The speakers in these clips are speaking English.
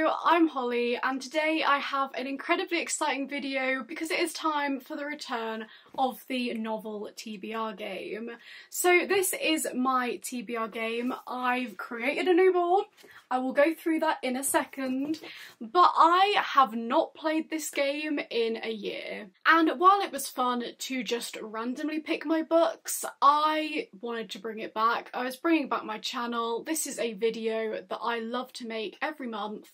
Hello, I'm Holly, and today I have an incredibly exciting video because it is time for the return of the novel TBR game. So this is my TBR game. I've created a new board. I will go through that in a second, but I have not played this game in a year. And while it was fun to just randomly pick my books, I wanted to bring it back. I was bringing back my channel. This is a video that I love to make every month.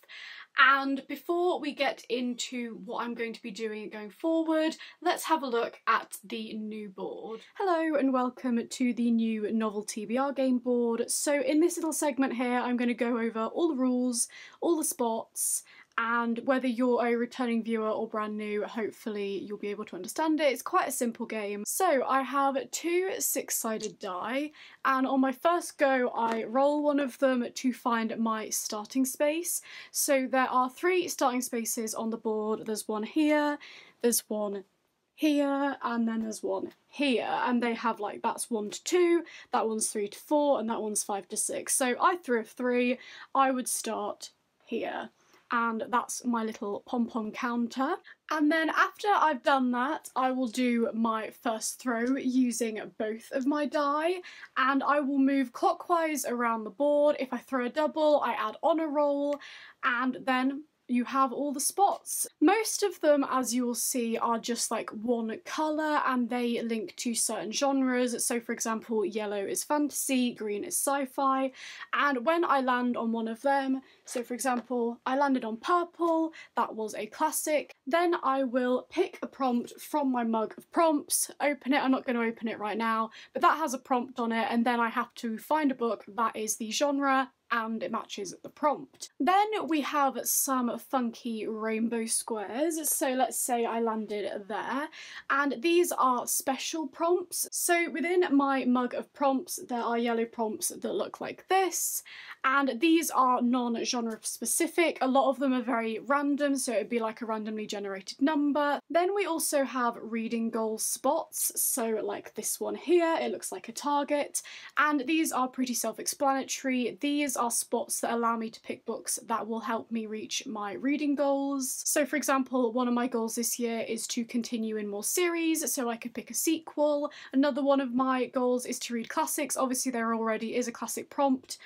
And before we get into what I'm going to be doing going forward, let's have a look at the new board. Hello and welcome to the new novel TBR game board. So in this little segment here, I'm going to go over all the rules, all the spots, and whether you're a returning viewer or brand new, hopefully you'll be able to understand it. It's quite a simple game. So I have two six-sided die, and on my first go I roll one of them to find my starting space. So there are three starting spaces on the board. There's one here, there's one here, and then there's one here, and they have like, that's 1 to 2, that one's 3 to 4, and that one's 5 to 6. So I threw a 3, I would start here. And that's my little pom-pom counter. And then after I've done that, I will do my first throw using both of my die, and I will move clockwise around the board. If I throw a double, I add on a roll, and then you have all the spots. Most of them, as you will see, are just like one colour and they link to certain genres. So for example, yellow is fantasy, green is sci-fi, and when I land on one of them, so for example, I landed on purple, that was a classic, then I will pick a prompt from my mug of prompts, open it. I'm not going to open it right now, but that has a prompt on it, and then I have to find a book that is the genre and it matches the prompt. Then we have some funky rainbow squares. So let's say I landed there, and these are special prompts. So within my mug of prompts, there are yellow prompts that look like this, and these are non-genre specific. A lot of them are very random, so it'd be like a randomly generated number. Then we also have reading goal spots, so like this one here, it looks like a target, and these are pretty self-explanatory. These are spots that allow me to pick books that will help me reach my reading goals. So for example, one of my goals this year is to continue in more series, so I could pick a sequel. Another one of my goals is to read classics. Obviously there already is a classic prompt,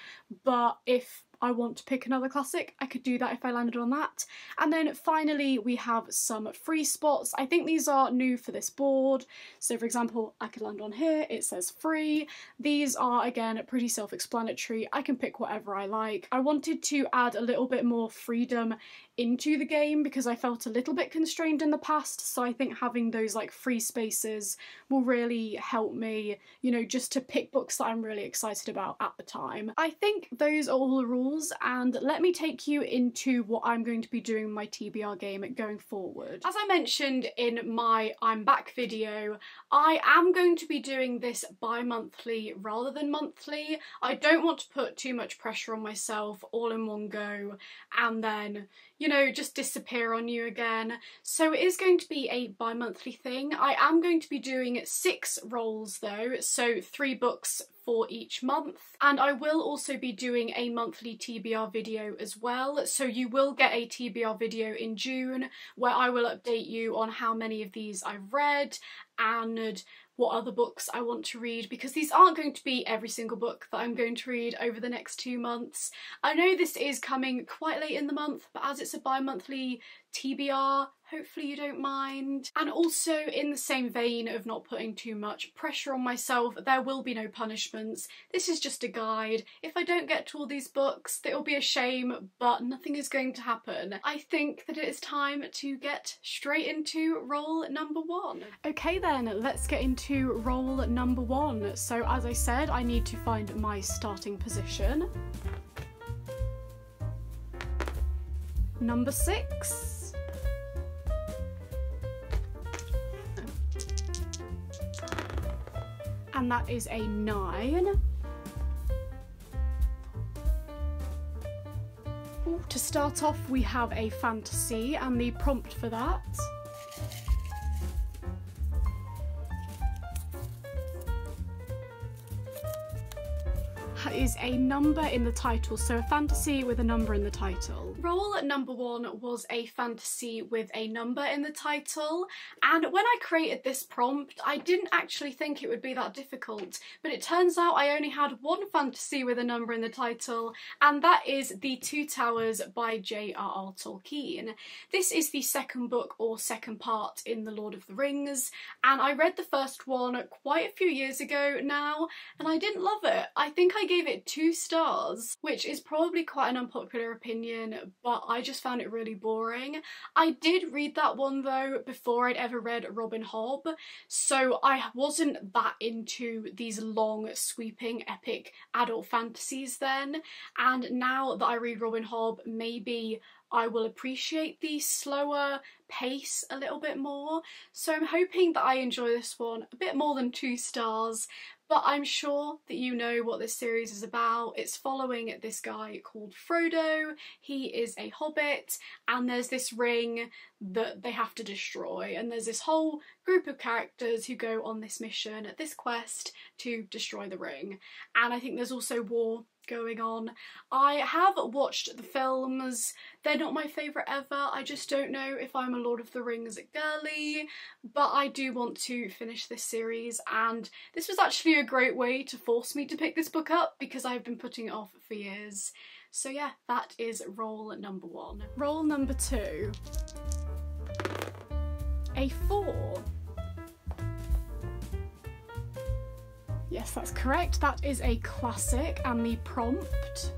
but if I want to pick another classic, I could do that if I landed on that. And then finally we have some free spots. I think these are new for this board. So for example, I could land on here, it says free. These are again pretty self-explanatory. I can pick whatever I like. I wanted to add a little bit more freedom into the game because I felt a little bit constrained in the past, so I think having those like free spaces will really help me, you know, just to pick books that I'm really excited about at the time. I think those are all the rules, and let me take you into what I'm going to be doing in my TBR game going forward. As I mentioned in my I'm back video, I am going to be doing this bi-monthly rather than monthly. I don't want to put too much pressure on myself all in one go and then, you know, just disappear on you again. So it is going to be a bi-monthly thing. I am going to be doing 6 rolls though, so 3 books for each month, and I will also be doing a monthly TBR video as well. So you will get a TBR video in June where I will update you on how many of these I've read and what other books I want to read, because these aren't going to be every single book that I'm going to read over the next 2 months. I know this is coming quite late in the month, but as it's a bi-monthly TBR, hopefully you don't mind. And also in the same vein of not putting too much pressure on myself, there will be no punishments. This is just a guide. If I don't get to all these books, it'll be a shame, but nothing is going to happen. I think that it is time to get straight into roll number 1. Okay then, let's get into roll number 1. So as I said, I need to find my starting position. Number 6. And that is a 9. Ooh, to start off, we have a fantasy, and the prompt for that That is a number in the title, so a fantasy with a number in the title. Role number 1 was a fantasy with a number in the title, and when I created this prompt I didn't actually think it would be that difficult, but it turns out I only had one fantasy with a number in the title, and that is The Two Towers by J.R.R. Tolkien. This is the second book or second part in The Lord of the Rings, and I read the first one quite a few years ago now, and I didn't love it. I think I gave it 2 stars, which is probably quite an unpopular opinion, but I just found it really boring. I did read that one though before I'd ever read Robin Hobb, so I wasn't that into these long, sweeping, epic adult fantasies then, and now that I read Robin Hobb, maybe I will appreciate the slower pace a little bit more. So I'm hoping that I enjoy this one a bit more than 2 stars, but I'm sure that you know what this series is about. It's following this guy called Frodo. He is a hobbit, and there's this ring that they have to destroy, and there's this whole group of characters who go on this mission, this quest to destroy the ring. And I think there's also war going on. I have watched the films. They're not my favourite ever. I just don't know if I'm a Lord of the Rings girly, but I do want to finish this series, and this was actually a great way to force me to pick this book up because I've been putting it off for years. So yeah, that is role number 1. Role number 2. A 4. Yes, that's correct. That is a classic, and the prompt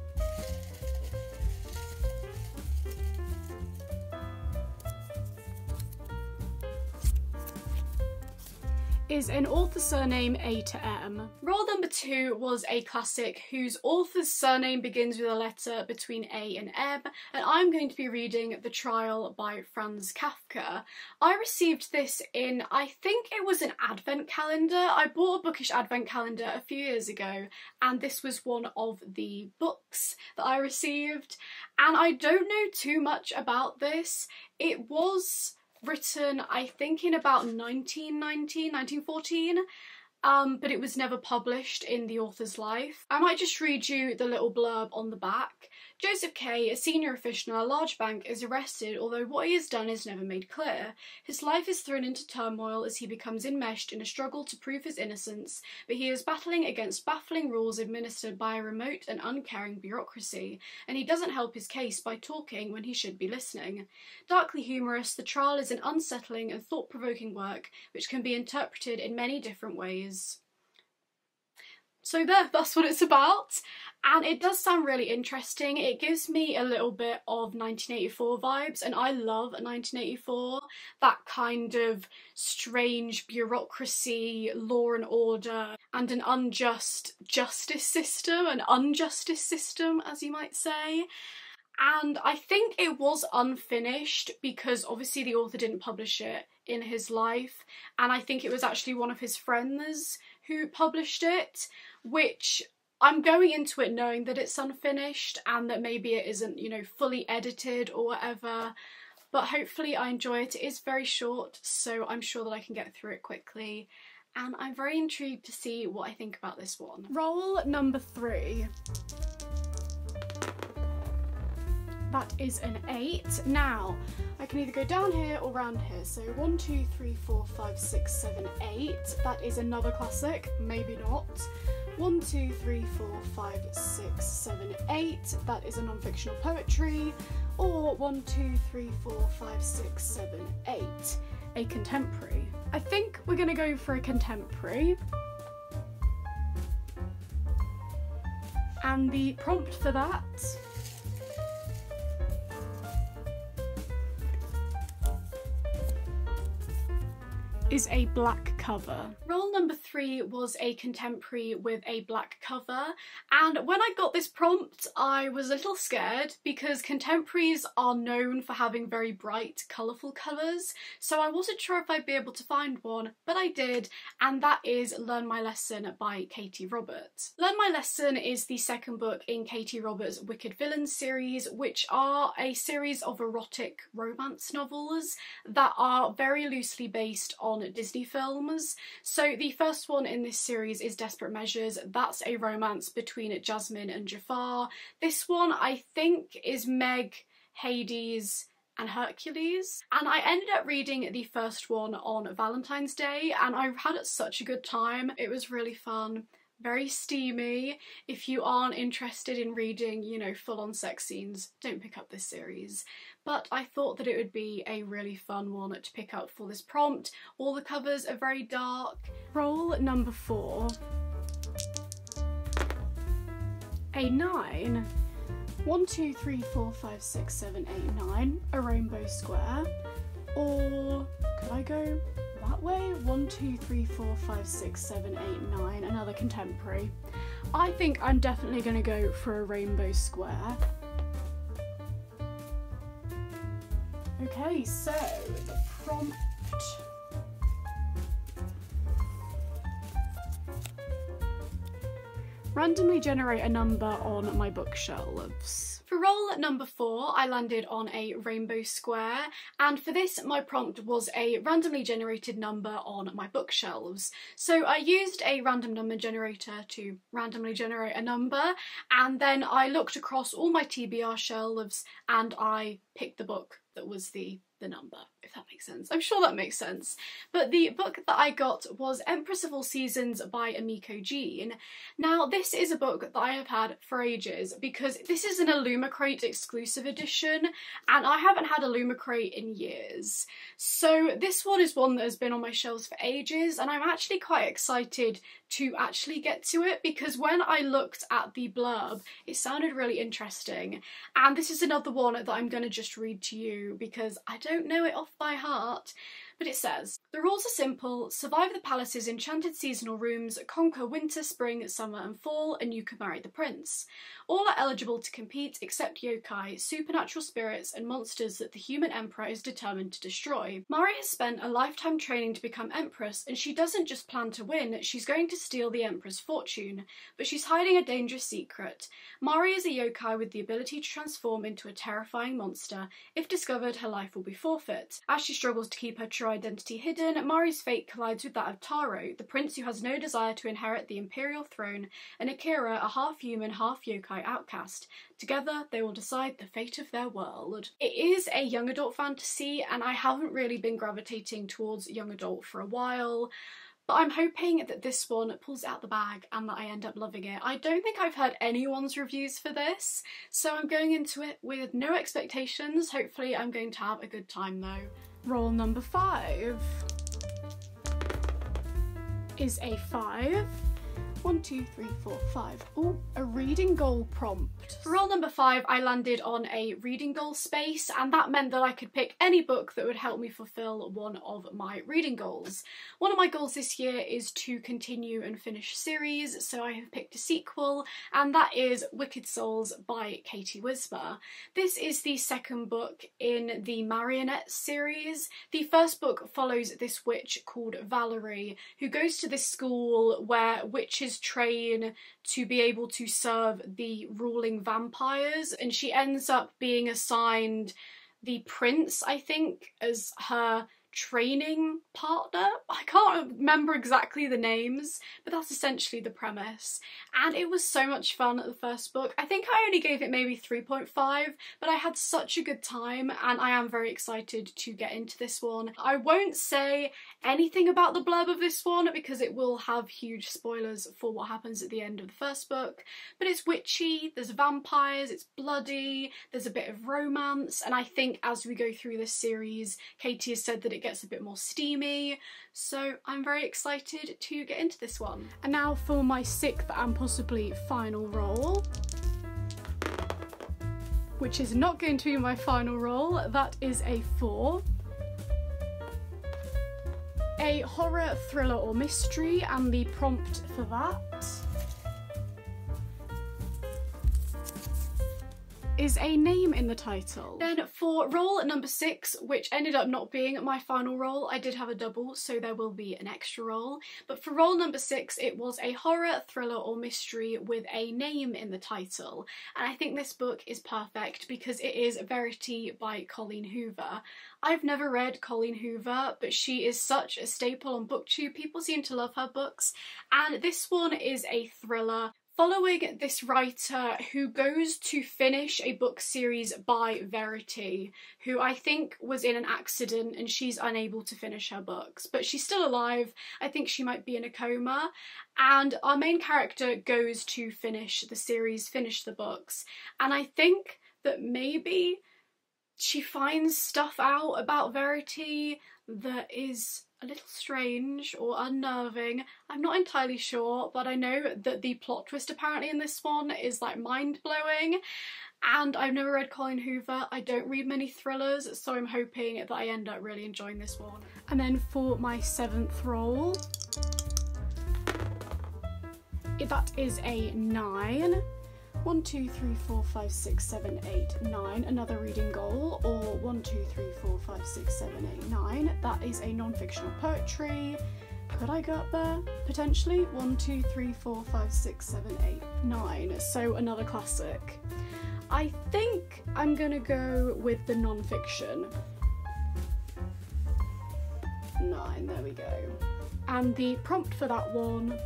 is an author's surname A to M. Role number 2 was a classic whose author's surname begins with a letter between A and M, and I'm going to be reading The Trial by Franz Kafka. I received this in, I think it was an advent calendar. I bought a bookish advent calendar a few years ago, and this was one of the books that I received, and I don't know too much about this. It was written, I think, in about 1914, but it was never published in the author's life. I might just read you the little blurb on the back. Joseph Kay, a senior official in a large bank, is arrested, although what he has done is never made clear. His life is thrown into turmoil as he becomes enmeshed in a struggle to prove his innocence, but he is battling against baffling rules administered by a remote and uncaring bureaucracy, and he doesn't help his case by talking when he should be listening. Darkly humorous, The Trial is an unsettling and thought-provoking work which can be interpreted in many different ways. So that's what it's about, and it does sound really interesting. It gives me a little bit of 1984 vibes, and I love 1984, that kind of strange bureaucracy, law and order, and an unjust justice system, as you might say. And I think it was unfinished because obviously the author didn't publish it in his life, and I think it was actually one of his friends who published it, which I'm going into it knowing that it's unfinished and that maybe it isn't, you know, fully edited or whatever, but hopefully I enjoy it. It is very short, so I'm sure that I can get through it quickly, and I'm very intrigued to see what I think about this one. Role number 3. That is an 8. Now, I can either go down here or round here. So 1, 2, 3, 4, 5, 6, 7, 8. That is another classic, maybe not. 1, 2, 3, 4, 5, 6, 7, 8. That is a non-fictional poetry. Or 1, 2, 3, 4, 5, 6, 7, 8. A contemporary. I think we're gonna go for a contemporary. And the prompt for that is a black cover. Role number 3 was a contemporary with a black cover, and when I got this prompt I was a little scared because contemporaries are known for having very bright, colourful colours, so I wasn't sure if I'd be able to find one, but I did, and that is Learn My Lesson by Katie Roberts. Learn My Lesson is the second book in Katie Roberts' Wicked Villains series, which are a series of erotic romance novels that are very loosely based on Disney films. rom-coms. So the first one in this series is Desperate Measures. That's a romance between Jasmine and Jafar. This one I think is Meg, Hades and Hercules, and I ended up reading the first one on Valentine's Day and I had such a good time. It was really fun, very steamy. If you aren't interested in reading, you know, full-on sex scenes, don't pick up this series. But I thought that it would be a really fun one to pick up for this prompt. All the covers are very dark. Roll number 4. A 9. 1, 2, 3, 4, 5, 6, 7, 8, 9. A rainbow square. Or could I go that way? 1, 2, 3, 4, 5, 6, 7, 8, 9. Another contemporary. I think I'm definitely going to go for a rainbow square. Okay, so the prompt. Randomly generate a number on my bookshelves. For roll number 4, I landed on a rainbow square, and for this my prompt was a randomly generated number on my bookshelves. So I used a random number generator to randomly generate a number, and then I looked across all my TBR shelves and I picked the book that was the number, if that makes sense. I'm sure that makes sense. But the book that I got was Empress of All Seasons by Emiko Jean. Now this is a book that I have had for ages because this is an Illumicrate exclusive edition and I haven't had Illumicrate in years. So this one is one that has been on my shelves for ages and I'm actually quite excited to actually get to it because when I looked at the blurb it sounded really interesting, and this is another one that I'm going to just read to you because I don't know it off by heart. But it says, the rules are simple: survive the palace's enchanted seasonal rooms, conquer winter, spring, summer and fall, and you can marry the prince. All are eligible to compete except yokai, supernatural spirits and monsters that the human emperor is determined to destroy. Mari has spent a lifetime training to become empress, and she doesn't just plan to win, she's going to steal the emperor's fortune. But she's hiding a dangerous secret. Mari is a yokai with the ability to transform into a terrifying monster. If discovered, her life will be forfeit. As she struggles to keep her true identity hidden, Mari's fate collides with that of Taro, the prince who has no desire to inherit the imperial throne, and Akira, a half-human, half-yokai outcast. Together, they will decide the fate of their world. It is a young adult fantasy, and I haven't really been gravitating towards young adult for a while, but I'm hoping that this one pulls it out the bag and that I end up loving it. I don't think I've heard anyone's reviews for this, so I'm going into it with no expectations. Hopefully I'm going to have a good time though. Roll number 5 is a 5. 1, 2, 3, 4, 5. Oh, a reading goal prompt. For roll number 5, I landed on a reading goal space, and that meant that I could pick any book that would help me fulfill one of my reading goals. One of my goals this year is to continue and finish series, so I have picked a sequel, and that is Wicked Souls by Katie Wismer. This is the second book in the Marionette series. The first book follows this witch called Valerie, who goes to this school where witches train to be able to serve the ruling vampires, and she ends up being assigned the prince, I think, as her training partner. I can't remember exactly the names, but that's essentially the premise. And it was so much fun at the first book. I think I only gave it maybe 3.5, but I had such a good time and I am very excited to get into this one. I won't say anything about the blurb of this one because it will have huge spoilers for what happens at the end of the first book, but it's witchy, there's vampires, it's bloody, there's a bit of romance, and I think as we go through this series, Katie has said that it gets a bit more steamy, so I'm very excited to get into this one. And now for my 6th and possibly final roll, which is not going to be my final roll. That is a 4. A horror, thriller or mystery, and the prompt for that is a name in the title. Then for role number 6, which ended up not being my final role, I did have a double, so there will be an extra role. But for role number 6, it was a horror, thriller or mystery with a name in the title. And I think this book is perfect because it is Verity by Colleen Hoover. I've never read Colleen Hoover, but she is such a staple on BookTube. People seem to love her books, and this one is a thriller following this writer who goes to finish a book series by Verity, who I think was in an accident and she's unable to finish her books, but she's still alive. I think she might be in a coma, and our main character goes to finish the series, finish the books, and I think that maybe she finds stuff out about Verity that is a little strange or unnerving. I'm not entirely sure, but I know that the plot twist apparently in this one is like mind-blowing, and I've never read Colleen Hoover. I don't read many thrillers, so I'm hoping that I end up really enjoying this one. And then for my 7th role, that is a 9. 1, 2, 3, 4, 5, 6, 7, 8, 9, another reading goal, or 1, 2, 3, 4, 5, 6, 7, 8, 9. That is a non-fictional poetry. Could I go up there? Potentially. 1, 2, 3, 4, 5, 6, 7, 8, 9. So another classic. I think I'm gonna go with the non-fiction. 9, there we go. And the prompt for that one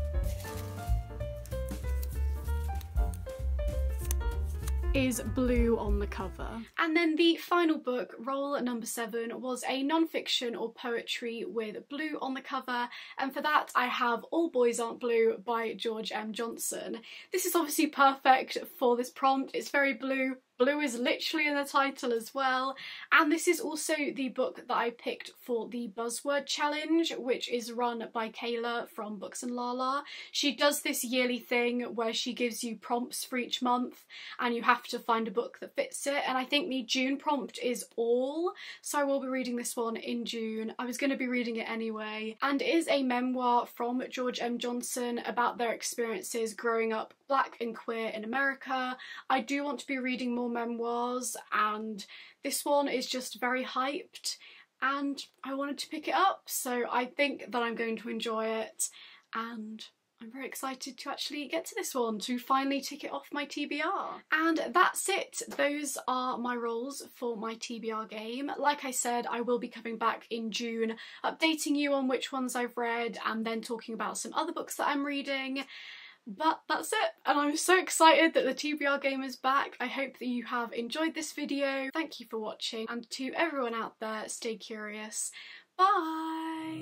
is blue on the cover. And then the final book, role number 7, was a non-fiction or poetry with blue on the cover, and for that I have All Boys Aren't Blue by George M. Johnson. This is obviously perfect for this prompt. It's very blue. Blue is literally in the title as well, and this is also the book that I picked for the Buzzword Challenge, which is run by Kayla from Books and Lala. She does this yearly thing where she gives you prompts for each month and you have to find a book that fits it, and I think the June prompt is All, so I will be reading this one in June. I was going to be reading it anyway, and it is a memoir from George M. Johnson about their experiences growing up Black and queer in America. I do want to be reading more memoirs, and this one is just very hyped and I wanted to pick it up, so I think that I'm going to enjoy it, and I'm very excited to actually get to this one, to finally tick it off my TBR. And that's it. Those are my roles for my TBR game. Like I said, I will be coming back in June, updating you on which ones I've read and then talking about some other books that I'm reading. But that's it, and I'm so excited that the TBR game is back. I hope that you have enjoyed this video. Thank you for watching, and to everyone out there, stay curious. Bye!